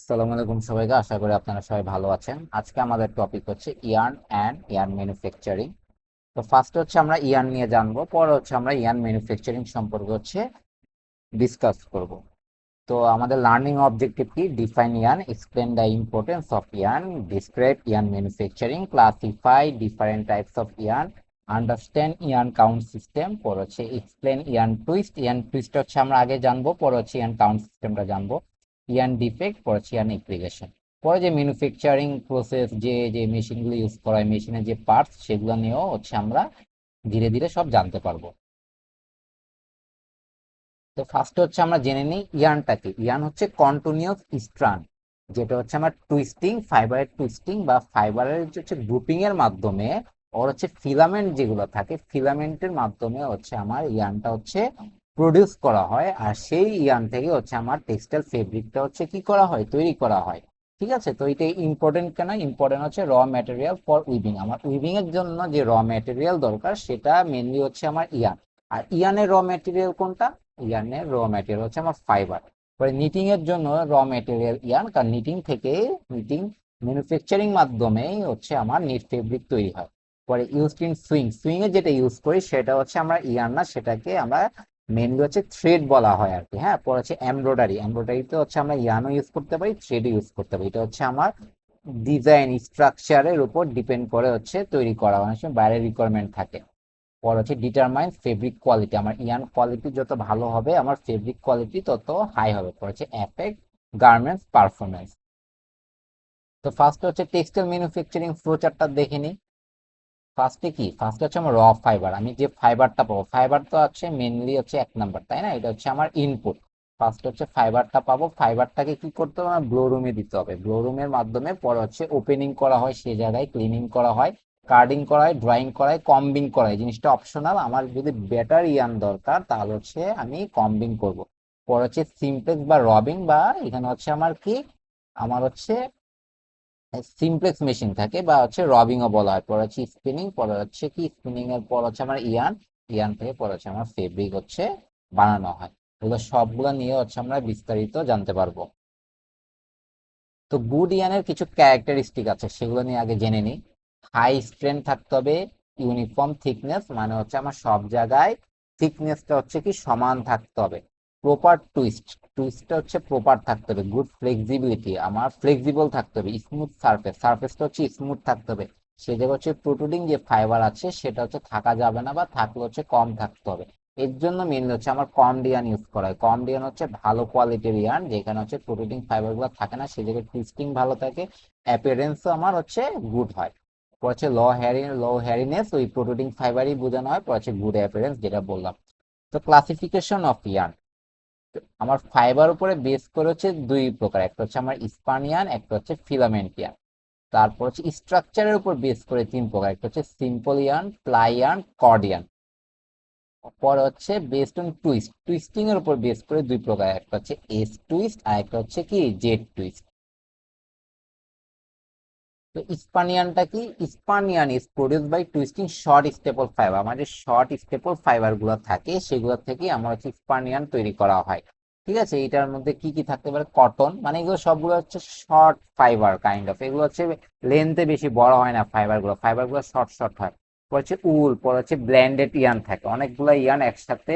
আসসালামু আলাইকুম সবাইকে, আশা করি আপনারা সবাই ভালো আছেন। আজকে আমাদের টপিক হচ্ছে ইয়ার্ন অ্যান্ড ইয়ার্ন ম্যানুফ্যাকচারিং। তো ফার্স্ট হচ্ছে আমরা ইয়ার্ন নিয়ে জানবো, পরে হচ্ছে আমরা ইয়ার্ন ম্যানুফ্যাকচারিং সম্পর্কে হচ্ছে ডিসকাস করব। তো আমাদের লার্নিং অবজেক্টিভ কি? Define yarn, explain the importance of yarn, describe yarn manufacturing, classify different types of yarn, understand yarn count system, পরে হচ্ছে explain yarn twist. Yarn twist হচ্ছে আমরা আগে জানবো, পরে হচ্ছে ইয়ার্ন কাউন্ট সিস্টেমটা জানবো। ইয়ার্ন ডিফেক্ট, পরে হচ্ছে ইয়ার্ন অ্যাপ্লিকেশন। পরে যে ম্যানুফ্যাকচারিং প্রসেস, যে যে মেশিনগুলো ইউজ করা হয়, মেশিনের যে পার্টস, সেগুলো নিয়েও হচ্ছে আমরা ধীরে ধীরে সব জানতে পারবো। তো ফার্স্ট হচ্ছে আমরা জেনে নিই ইয়ার্নটা কি। ইয়ার্ন হচ্ছে কন্টিনিউয়াস স্ট্র্যান্ড, যেটা হচ্ছে আমার টুইস্টিং, ফাইবারের টুইস্টিং বা ফাইবারের হচ্ছে গ্রুপিং এর মাধ্যমে ওর হচ্ছে ফিলামেন্ট যেগুলো থাকে, ফিলামেন্টের মাধ্যমে হচ্ছে আমার ইয়ার্নটা হচ্ছে প্রডিউস করা হয়। আর সেই ইয়ার্ন থেকে হচ্ছে আমার টেক্সটাইল ফেব্রিকটা হচ্ছে কি করা হয়, তৈরি করা হয়। ঠিক আছে, তো এটা ইম্পর্টেন্ট কেন? ইম্পর্টেন্ট হচ্ছে র ম্যাটেরিয়াল ফর উইভিং। আমার উইভিং এর জন্য যে র ম্যাটেরিয়াল দরকার সেটা মেনলি হচ্ছে আমার ইয়ার্ন। আর ইয়ার্নের র ম্যাটেরিয়াল কোনটা? ইয়ার্নের র ম্যাটেরিয়াল হচ্ছে আমার ফাইবার। পরে নিটিং এর জন্য র ম্যাটেরিয়াল ইয়ার্ন, কারণ নিটিং থেকে, নিটিং ম্যানুফ্যাকচারিং মাধ্যমেই হচ্ছে আমার নিট ফেব্রিক তৈরি হয়। পরে ইউজড ইন সুইং, সুইং এ যেটা ইউজ করি সেটা হচ্ছে আমরা ইয়ার্ন না, সেটাকে আমরা মেনলি হচ্ছে থ্রেড বলা হয় আর কি। হ্যাঁ, পরে হচ্ছে এমব্রয়ডারি, এমব্রয়ডারিতে হচ্ছে আমরা ইয়ার্নও ইউজ করতে পারি, থ্রেডও ইউজ করতে পারি। এটা হচ্ছে আমার ডিজাইন স্ট্রাকচারের উপর ডিপেন্ড করে হচ্ছে তৈরি করা, অনেক সময় বাইরের রিকোয়ারমেন্ট থাকে। পর হচ্ছে ডিটারমাইন ফেব্রিক কোয়ালিটি, আমার ইয়ার্ন কোয়ালিটি যত ভালো হবে আমার ফেব্রিক কোয়ালিটি তত হাই হবে। পর হচ্ছে এফেক্ট গার্মেন্টস পারফরমেন্স। তো ফার্স্ট হচ্ছে টেক্সটাইল ম্যানুফ্যাকচারিং ফ্লো চার্টটা দেখে নিই। ফার্স্টে কি? ফার্স্টে হচ্ছে আমার র ফাইবার, আমি যে ফাইবারটা পাবো, ফাইবার তো আছে মেনলি হচ্ছে এক নাম্বার, তাই না? এটা হচ্ছে আমার ইনপুট। ফার্স্ট হচ্ছে ফাইবারটা পাবো, ফাইবারটাকে কি করতে হবে? ব্লো রুমে দিতে হবে। ব্লো রুমের মাধ্যমে পরে হচ্ছে ওপেনিং করা হয়, সেই জায়গায় ক্লিনিং করা হয়, কার্ডিং করা হয়, ড্রয়িং করা হয়, কম্বিং করা হয়। জিনিসটা অপশনাল, আমার যদি বেটার ইয়ান দরকার তাহলে হচ্ছে আমি কম্বিং করব। পরে হচ্ছে সিমপ্লেক্স বা রবিং, বা এখানে হচ্ছে আমার কি, আমার হচ্ছে সিমপ্লেক্স মেশিন থাকে বা হচ্ছে রবিং ও বলা হয়। পরে হচ্ছে স্পিনিং, পরে হচ্ছে কি, স্পিনিং এর পর হচ্ছে আমার ইয়ান, ইয়ান থেকে পরে হচ্ছে আমার ফেব্রিক হচ্ছে বানানো হয়। এগুলো সবগুলো নিয়ে হচ্ছে আমরা বিস্তারিত জানতে পারবো। তো গুড ইয়ানের কিছু ক্যারেক্টারিস্টিক আছে, সেগুলো নিয়ে আগে জেনে নিই। হাই স্ট্রেংথ থাকতে হবে, ইউনিফর্ম থিকনেস, মানে হচ্ছে আমার সব জায়গায় থিকনেসটা হচ্ছে কি সমান থাকতে হবে। প্রপার টুইস্ট, টুইস্টটা হচ্ছে প্রপার থাকতে হবে। গুড ফ্লেক্সিবিলিটি, আমার ফ্লেক্সিবল থাকতে হবে। স্মুথ সারফেস, সারফেসটা হচ্ছে স্মুথ থাকতে হবে। সে জায়গায় হচ্ছে প্রোট্রুডিং যে ফাইবার আছে সেটা হচ্ছে থাকা যাবে না, বা থাকলে হচ্ছে কম থাকতে হবে। এর জন্য মেনলি হচ্ছে আমার কম ডিয়ান ইউজ করা হয়। কম ডিয়ান হচ্ছে ভালো কোয়ালিটির ইয়ার্ন, যেখানে হচ্ছে প্রোটিন ফাইবার গুলো থাকে না, সেই জায়গায় টুইস্টিং ভালো থাকে, অ্যাপিয়ারেন্সও আমার হচ্ছে গুড হয়। পর হচ্ছে লো হ্যারিনেস, ওই প্রোটিন ফাইবারই বোঝানো হয়। পর হচ্ছে গুড অ্যাপিয়ারেন্স, যেটা বললাম। তো ক্লাসিফিকেশন অফ ইয়ার্ন, আমার ফাইবার উপরে বেস করে হচ্ছে দুই প্রকার, একটা হচ্ছে আমার স্পানিয়ান, একটা হচ্ছে ফিলামেন্ট ইয়ার্ন। তারপর হচ্ছে স্ট্রাকচারের উপর বেস করে তিন প্রকার, একটা হচ্ছে simple yarn, ply yarn, cord yarn. পরে হচ্ছে বেসড অন টুইস্ট, টুইস্টিং এর উপর বেস করে দুই প্রকার, একটা হচ্ছে এস টুইস্ট আর একটা হচ্ছে কি জেড টুইস্ট। তো স্পানিয়ানটা কি? Spun yarn is produce by twisting short staple fibre, আমাদের শর্ট স্টেপল ফাইবার গুলো থাকে সেগুলো থেকে আমার হচ্ছে স্পানিয়ান তৈরি করা হয়। ঠিক আছে, এটার মধ্যে কি কি থাকতে পারে? কটন, মানে এগুলো সবগুলো হচ্ছে শর্ট ফাইবার কাইন্ড অফ, এগুলো হচ্ছে লেন্থে বেশি বড় হয় না, ফাইবার গুলো শর্ট শর্ট হয়। পর হচ্ছে উল, পর হচ্ছে ব্ল্যান্ডেড ইয়ান থাকে, অনেকগুলো ইয়ান একসাথে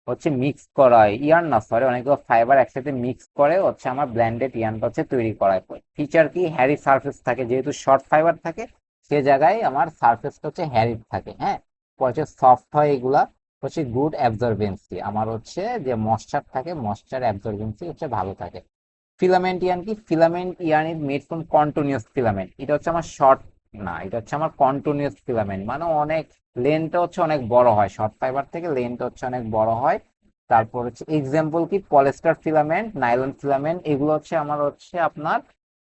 হচ্ছে মিক্স করা হয়, ইয়ান না সরি, অনেকগুলো ফাইবার একসাথে মিক্স করে হচ্ছে আমার ব্ল্যান্ডেড ইয়ানটা হচ্ছে তৈরি করা হয়। ফিচার কি? হ্যারি সারফেস থাকে, যেহেতু শর্ট ফাইবার থাকে সে জায়গায় আমার সারফেসটা হচ্ছে হ্যারি থাকে। হ্যাঁ, পর হচ্ছে সফট হয় এগুলা, হচ্ছে গুড অ্যাবজর্বেন্সি, আমার হচ্ছে যে ময়শ্চার থাকে, ময়শ্চার অ্যাবজর্বেন্সি হচ্ছে ভালো থাকে। ফিলামেন্ট ইয়ান কি? Filament yarn is made from continuous filament, এটা হচ্ছে আমার শর্ট না, এটা হচ্ছে আমার কন্টিনিউয়াস ফিলামেন্ট, মানে অনেক লেন্থটা হচ্ছে অনেক বড় হয়, শর্ট ফাইবার থেকে লেন্থটা হচ্ছে অনেক বড় হয়। তারপর হচ্ছে এক্সাম্পল কি? পলিস্টার ফিলামেন্ট, নাইলন ফিলামেন্ট, এগুলো হচ্ছে আমার হচ্ছে আপনার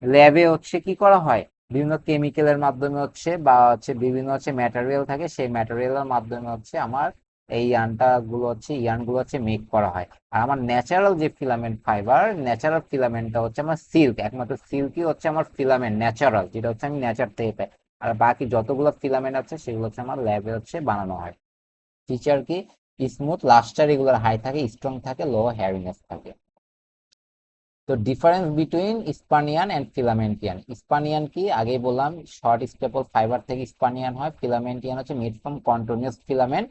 ল্যাবে হচ্ছে কি করা হয়, বিভিন্ন কেমিক্যালের মাধ্যমে হচ্ছে, বা হচ্ছে বিভিন্ন হচ্ছে ম্যাটেরিয়াল থাকে, সেই ম্যাটেরিয়ালের মাধ্যমে হচ্ছে আমার এই ইয়ার্ন গুলো হচ্ছে মেক করা হয়। আর আমার ন্যাচারাল যে ফিলামেন্ট ফাইবার, ন্যাচারাল ফিলামেন্টটা হচ্ছে আমার সিল্ক, একমাত্র সিল্কই হচ্ছে আমার ফিলামেন্ট ন্যাচারাল, যেটা হচ্ছে আমি নেচার থেকে পাই। আর বাকি যতগুলো ফিলামেন্ট আছে সেগুলো হচ্ছে আমার ল্যাবে হচ্ছে বানানো হয়। ফিচার কি? স্মুথ, লাস্টার রেগুলার হাই থাকে, স্ট্রং থাকে, লো হ্যারিনেস থাকে। তো ডিফারেন্স বিটুইন স্পানিয়ান এন্ড ফিলামেন্টিয়ান, স্পানিয়ান কি আগেই বললাম শর্ট স্টেপল ফাইবার থেকে স্পানিয়ান হয়, ফিলামেন্টিয়ান হচ্ছে মেড ফ্রম কন্টিনিউয়াস ফিলামেন্ট।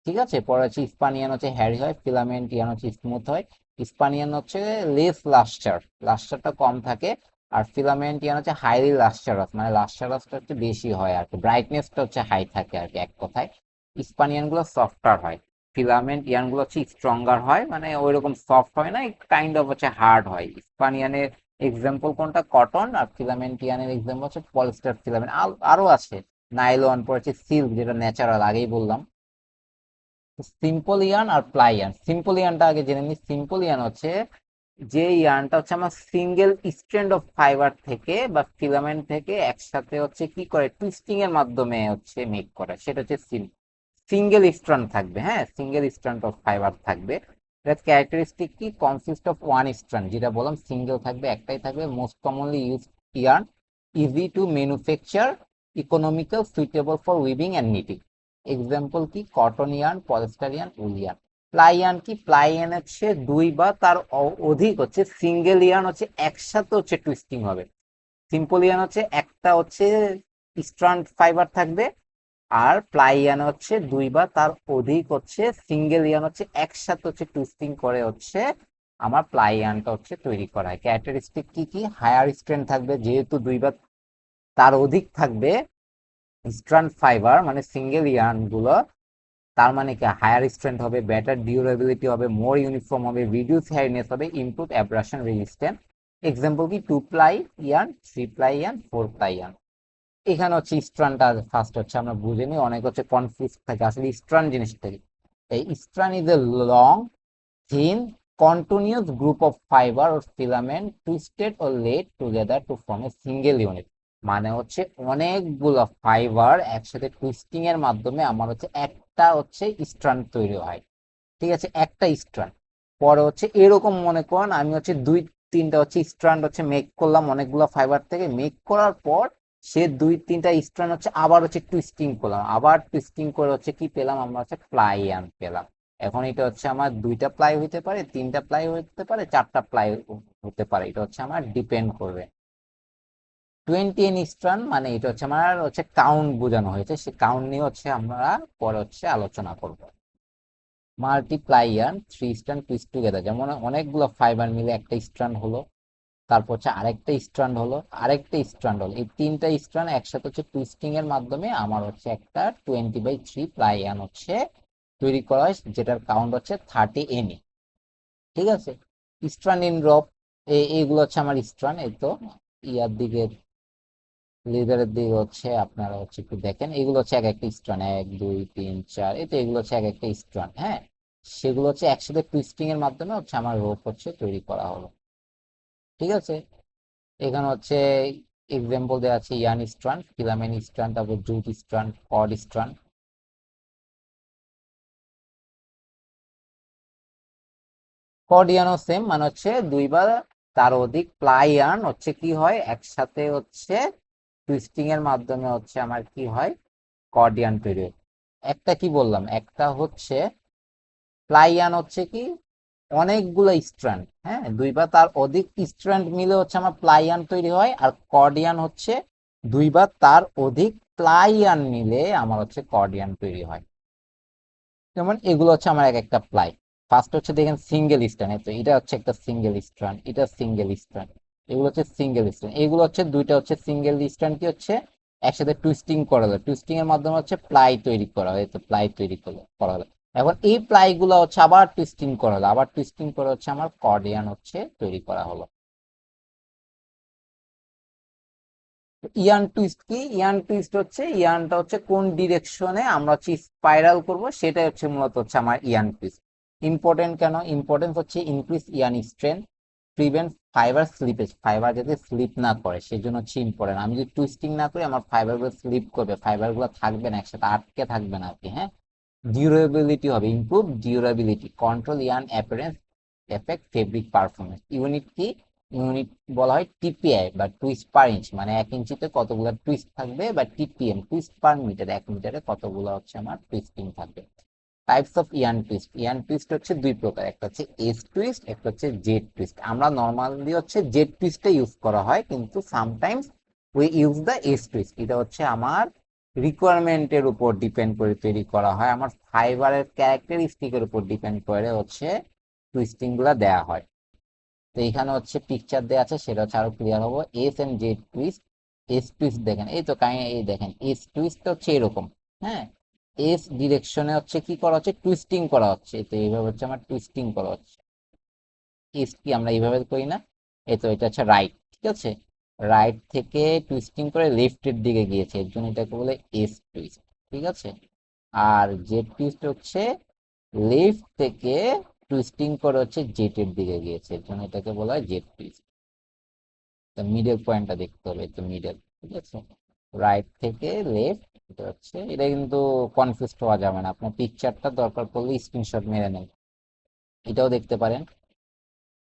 ঠিক আছে, পরে হচ্ছে স্পানিয়ান হচ্ছে হ্যারি হয়, ফিলামেন্টিয়ান হচ্ছে স্মুথ হয়। স্পানিয়ান হচ্ছে লেস লাস্টার, লাস্টারটা কম থাকে, আর ফিলামেন্টিয়ান হচ্ছে হাইলি লাস্টারাস, মানে লাস্টারাসটা হচ্ছে বেশি হয় আর কি, ব্রাইটনেসটা হচ্ছে হাই থাকে আর কি এক কথায়। স্পানিয়ান গুলো সফটার হয়, ফিলামেন্ট ইয়ান গুলো হচ্ছে স্ট্রঙ্গার হয়, মানে ওইরকম সফট হয় না, কাইন্ড অফ হচ্ছে হার্ড হয়। স্পানিয়ানের এক্সাম্পল কোনটা, কটন, আর ফিলামেন্টিয়ানের এক্সাম্পল হচ্ছে পলিস্টার ফিলামেন্ট। আরো আছে নাইলন, পরে হচ্ছে সিল্ক যেটা ন্যাচারাল আগেই বললাম। সিম্পল ইয়ান আর প্লাই ইয়ান, সিম্পল ইয়ানটা আগে জেনে নিই। সিম্পল ইয়ান হচ্ছে যে ইয়ানটা হচ্ছে আমার সিঙ্গেল স্ট্র্যান্ড অফ ফাইবার থেকে বা ফিলামেন্ট থেকে একসাথে হচ্ছে কি করে টুইস্টিং এর মাধ্যমে হচ্ছে মেক করে, সেটা হচ্ছে সিঙ্গেল স্ট্র্যান্ড থাকবে। হ্যাঁ, সিঙ্গেল স্ট্র্যান্ড অফ ফাইবার থাকবে। এর ক্যারেক্টারিস্টিক কি, কনসিস্ট অফ ওয়ান স্ট্র্যান্ড, যেটা বললাম সিঙ্গেল থাকবে, একটাই থাকবে। Most commonly use yarn, easy to manufacture, economical, suitable for weaving and knitting. Example কি, কটন ইয়ার্ন, পলিস্টার ইয়ার্ন, উল ইয়ার্ন। প্লাই ইয়ার্ন কি, প্লাই ইয়ার্ন হচ্ছে দুই বা তার অধিক হচ্ছে সিঙ্গেল ইয়ার্ন হচ্ছে একসাথে হচ্ছে টুইস্টিং হবে। সিম্পল ইয়ার্ন হচ্ছে একটা হচ্ছে স্ট্র্যান্ড ফাইবার থাকবে, আর প্লাই ইয়ার্ন হচ্ছে দুই বা তার অধিক হচ্ছে সিঙ্গেল ইয়ার্ন হচ্ছে একসাথে হচ্ছে টুইস্টিং করে হচ্ছে আমার প্লাই ইয়ার্নটা হচ্ছে তৈরি করা হয়। ক্যারেক্টারিস্টিক কি কি, হায়ার স্ট্রেন্থ থাকবে, যেহেতু দুই বা তার অধিক থাকবে স্ট্র্যান্ড ফাইবার মানে সিঙ্গেল ইয়ার্ন গুলো, তার মানে কি হায়ার স্ট্রেন্থ হবে, বেটার ডিউরেবিলিটি হবে, মোর ইউনিফর্ম হবে, রিডিউস হেয়ারনেস হবে, ইমপ্রুভ অ্যাব্রাশন রেজিস্ট্যান্ট। এক্সাম্পল কি, 2 ply yarn, 3 ply yarn, 4 ply yarn. এখানে হচ্ছে স্ট্রানটা ফার্স্ট হচ্ছে আমরা বুঝে নিই, অনেক হচ্ছে কনফিউজ থাকে আসলে স্ট্রান জিনিসটা কি। এই strand is a long thin continuous group of fibre or filament twisted or laid together to form a single unit, মানে হচ্ছে অনেকগুলো ফাইবার একসাথে টুইস্টিং এর মাধ্যমে আমার হচ্ছে একটা হচ্ছে স্ট্রান্ড তৈরি হয়। ঠিক আছে, একটা স্ট্রান্ড। পরে হচ্ছে এরকম মনে করেন আমি হচ্ছে দুই তিনটা হচ্ছে স্ট্রান্ড হচ্ছে মেক করলাম অনেকগুলো ফাইবার থেকে, মেক করার পর সে দুই তিনটা স্ট্রান্ড হচ্ছে আবার হচ্ছে টুইস্টিং করলাম, আবার টুইস্টিং করে হচ্ছে কি পেলাম, আমরা হচ্ছে প্লাই আন পেলাম। এখন এটা হচ্ছে আমার 2টা প্লাই হইতে পারে, 3টা প্লাই হইতে পারে, 4টা প্লাই হতে পারে, এটা হচ্ছে আমার ডিপেন্ড করবে। 21 স্ট্রান্ড মানে এটা হচ্ছে আমার হচ্ছে কাউন্ট বোঝানো হয়েছে, সে কাউন্ট নিয়ে হচ্ছে আমরা পরে হচ্ছে আলোচনা করব। Multiply yarn, 3 strand twist together, যেমন অনেকগুলো ফাইবার মিলে একটা স্ট্র্যান্ড হলো, তারপর হচ্ছে আরেকটা স্ট্র্যান্ড হলো, আরেকটা স্ট্র্যান্ড হলো, এই 3টা স্ট্র্যান্ড একসাথে হচ্ছে টুইস্টিং এর মাধ্যমে আমার হচ্ছে একটা 20/3 প্লাই ইয়ার্ন হচ্ছে তৈরি করা হয়, যেটার কাউন্ট হচ্ছে 30 NE। ঠিক আছে, স্ট্র্যান্ড ইন রোপ, এইগুলো হচ্ছে আমার স্ট্র্যান্ড। এই তো ইয়ার দিকে লিডারের দিকে হচ্ছে আপনারা হচ্ছে একটু দেখেন, এগুলো হচ্ছে এক একটা স্ট্র্যান্ড, 1 2 3 4, এই তো এগুলো হচ্ছে এক একটা স্ট্র্যান্ড। হ্যাঁ, সেগুলো হচ্ছে একসাথে টুইস্টিং এর মাধ্যমে হচ্ছে আমার রোপ হচ্ছে তৈরি করা হলো। ঠিক আছে, এখানে হচ্ছে এক্সাম্পল দেওয়া আছে, ইয়ান স্ট্র্যান্ড, ফিলামেন্ট স্ট্র্যান্ড, তারপর জুট স্ট্র্যান্ড, কর্ড স্ট্র্যান্ড। কর্ডিয়ানও সেম, মানে হচ্ছে দুই বা তার অধিক প্লাই ইয়ার্ন হচ্ছে কি হয় একসাথে হচ্ছে টুইস্টিং এর মাধ্যমে হচ্ছে আমার কি হয়, কর্ডিয়ান তৈরি হয়। একটা কি বললাম, একটা হচ্ছে প্লাইয়ান হচ্ছে কি অনেকগুলো স্ট্র্যান্ড, হ্যাঁ, দুই বা তার অধিক স্ট্র্যান্ড মিলে হচ্ছে আমার প্লাইয়ান তৈরি হয়। আর কর্ডিয়ান হচ্ছে দুই বা তার অধিক প্লাইয়ান মিলে আমার হচ্ছে কর্ডিয়ান তৈরি হয়। যেমন এগুলো হচ্ছে আমার এক একটা প্লাই। ফার্স্ট হচ্ছে দেখেন সিঙ্গেল স্ট্র্যান্ড, তো এটা হচ্ছে একটা সিঙ্গেল স্ট্র্যান্ড, এটা সিঙ্গেল স্ট্র্যান্ড, এগুলো হচ্ছে সিঙ্গেল স্ট্র্যান্ড, এগুলো হচ্ছে দুইটা হচ্ছে সিঙ্গেল স্ট্র্যান্ড কি হচ্ছে একসাথে টুইস্টিং করা হলো, টুইস্টিং এর মাধ্যমে হচ্ছে প্লাই তৈরি করা হয়, তো প্লাই তৈরি করা হলো। এখন এই প্লাই গুলো হচ্ছে আবার টুইস্টিং করা হলো, আবার টুইস্টিং করে হচ্ছে আমার কর্ডিয়ান হচ্ছে তৈরি করা হলো। ইয়ান টুইস্ট কি, ইয়ান টুইস্ট হচ্ছে ইয়ানটা হচ্ছে কোন ডিরেকশনে আমরা হচ্ছে স্পাইরাল করব, সেটাই হচ্ছে মূলত হচ্ছে আমার ইয়ান টুইস্ট। ইম্পর্টেন্ট কেন, ইম্পর্টেন্স হচ্ছে increase yarn strength, prevent fibre slippage, fibre যাতে স্লিপ না করে সেজন্য হচ্ছে ইম্পর্টেন্ট। আমি যদি টুইস্টিং না করি আমার ফাইবার গুলো স্লিপ করবে, ফাইবার গুলো থাকবে না একসাথে, আটকে থাকবে না আর কি। হ্যাঁ, ডিউরেবিলিটি হবে, improve durability, control yarn appearance, effect fabric performance. Unit কি, ইউনিট বলা হয় টিপিআই বা টুইস্ট পার ইঞ্চ, মানে 1 ইঞ্চিতে কতগুলো টুইস্ট থাকবে, বা টিপিএম টুইস্ট পার মিটার, 1 মিটারে কতগুলো হচ্ছে আমার টুইস্টিং থাকবে। টাইপস অফ ইয়ান টুইস্ট হচ্ছে দুই প্রকার, একটা হচ্ছে এস টুইস্ট, একটা হচ্ছে জেড টুইস্ট। আমরা নর্মালি হচ্ছে জেড টুইস্টে ইউজ করা হয়, কিন্তু sometimes we use the S twist. এটা হচ্ছে আমার রিকোয়ারমেন্টের উপর ডিপেন্ড করে তৈরি করা হয়, আমার ফাইবারের ক্যারেক্টারিস্টিকের উপর ডিপেন্ড করে হচ্ছে টুইস্টিং গুলা দেওয়া হয়। তো এখানে হচ্ছে পিকচার দেওয়া আছে, সেটা হচ্ছে আরো ক্লিয়ার হবো। S and Z twist, S twist দেখেন, এই তো এই দেখেন এস টুইস্ট হচ্ছে এরকম। হ্যাঁ, এস ডিরেকশনে হচ্ছে কি করা হচ্ছে, টুইস্টিং করা হচ্ছে। তো এইভাবে হচ্ছে আমার টুইস্টিং করা হচ্ছে। এস কি আমরা এইভাবে করি না? এই তো এটা হচ্ছে রাইট, ঠিক আছে। রাইট থেকে টুইস্টিং করে লেফটের দিকে গিয়েছে, এর জন্য এটাকে বলে এস টুইস্ট, ঠিক আছে। আর জেড টুইস্ট হচ্ছে লেফট থেকে টুইস্টিং করে হচ্ছে জেড এর দিকে গিয়েছে, এর জন্য এটাকে বলা হয় জেড টুইস্ট। মিডল পয়েন্টটা দেখতে হবে, তো মিডল, ঠিক আছে। রাইট থেকে লেফট, এটা হচ্ছে, এটা কিন্তু কনফিউজ হওয়া যাবে না। আপনার পিকচারটা দরকার পড়লে স্ক্রিনশট মেরে নেন, এটাও দেখতে পারেন।